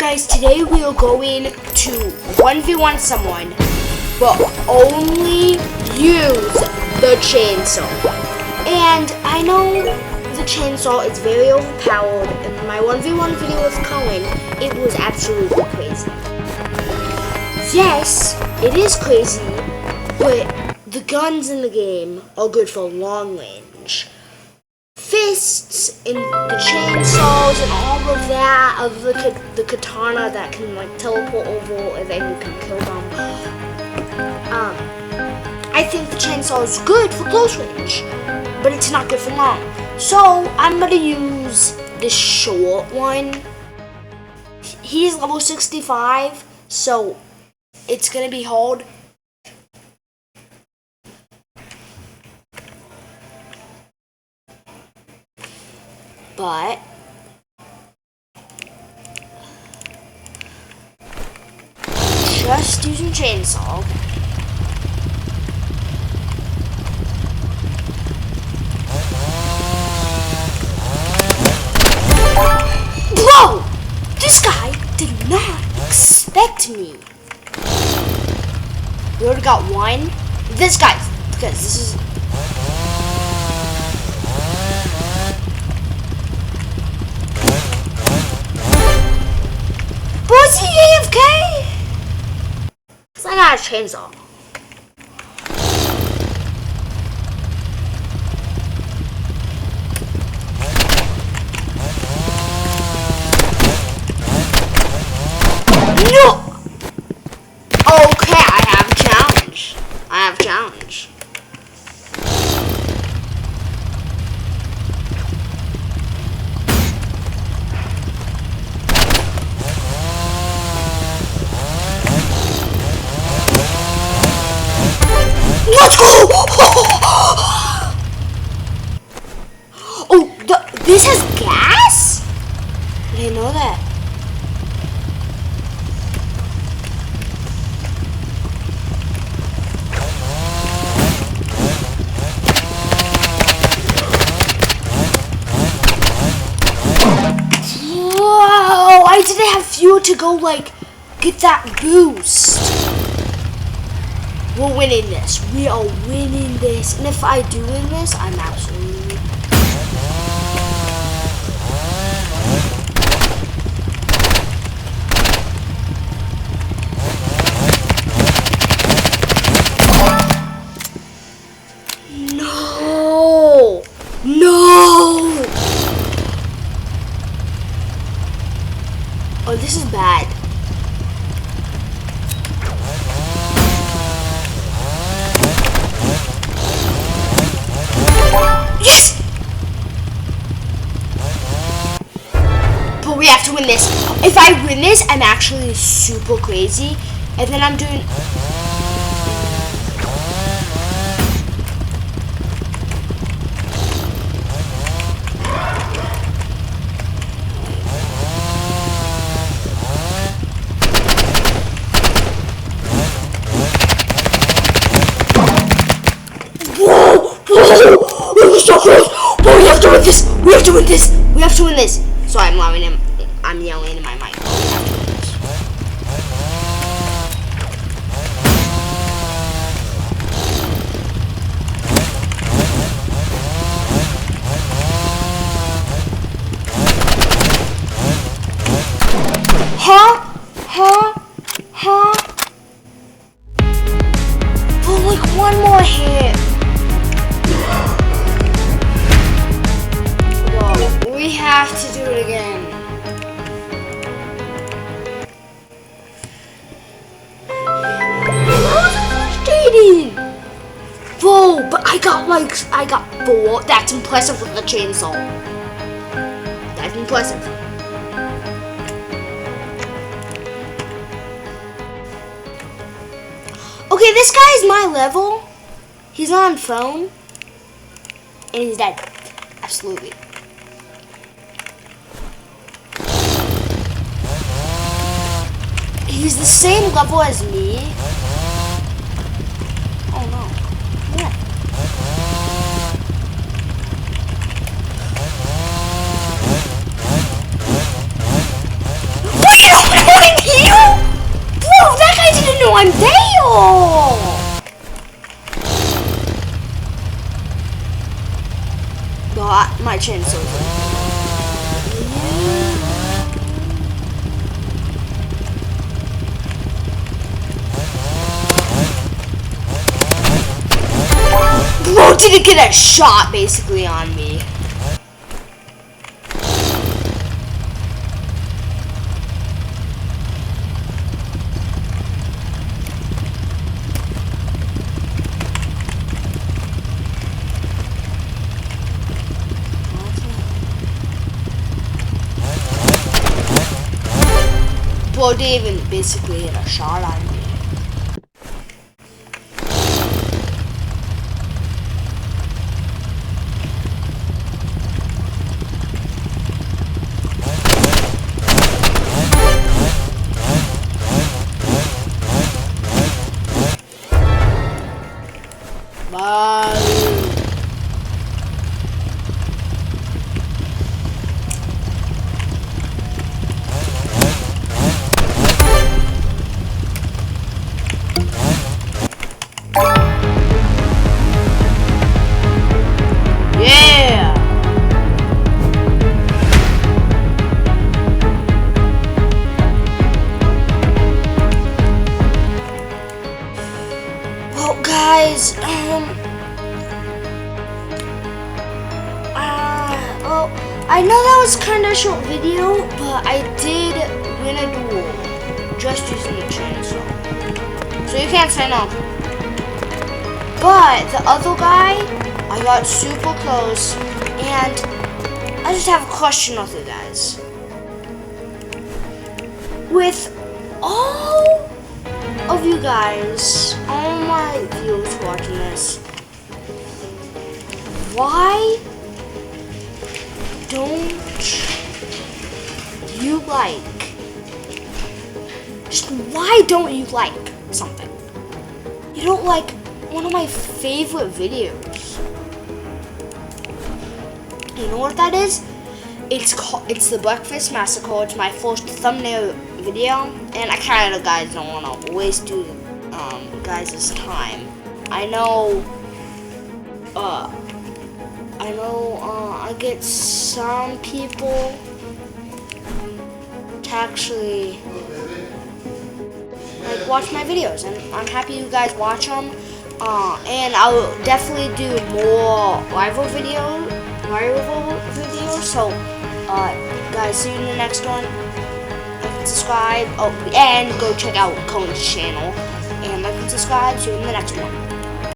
Guys, today we are going to 1v1 someone, but only use the chainsaw. And I know the chainsaw is very overpowered, and my 1v1 video with Cohen, it was absolutely crazy. Yes, it is crazy, but the guns in the game are good for long range. Fists and the chainsaws and all of that, of the katana that can like teleport over and then you can kill them. I think the chainsaw is good for close range, but it's not good for long. So I'm gonna use this short one. He's level 65, so it's gonna be hard. But just using chainsaw. Bro! This guy did not expect me. We already got one. This guy, because this is was he AFK? Cause I got a chainsaw. No! Okay, I have a challenge. I have a challenge. Let's go! Oh, this has gas? I didn't know that. Whoa! I didn't have fuel to go like get that boost. We're winning this. We are winning this. And if I do win this, I'm absolutely... No! No! Oh, this is bad. Yes! But we have to win this. If I win this, I'm actually super crazy. And then I'm doing... Oh, we have to win this! We have to win this! We have to win this! Sorry, I'm yelling in my mic. Huh? Oh, like one more hit. We have to do it again. Whoa, but I got 4. That's impressive with the chainsaw. That's impressive. Okay, this guy is my level. He's on phone. And he's dead. Absolutely. He's the same level as me. Oh no. Yeah. Bring it over! chainsaw. Bro didn't get a shot basically on me. Bro didn't even basically hit a shot on me. Bye. Yeah. Well, guys, well, I know that was kind of a short video, but I did win a duel just using the chainsaw. So you can't say no. But the other guy, I got super close, and I just have a question with you guys. With all of you guys, all my viewers watching this, why don't you like, just why don't you like something? You don't like one of my favorite videos. You know what that is? It's the Breakfast Massacre. It's my first thumbnail video, and I kind of guys don't want to waste you guys' time. I know I get some people to actually like watch my videos, and I'm happy you guys watch them. And I'll definitely do more rival videos. So, guys, see you in the next one. Like and subscribe. Oh, and go check out Cohen's channel. And like and subscribe. See you in the next one.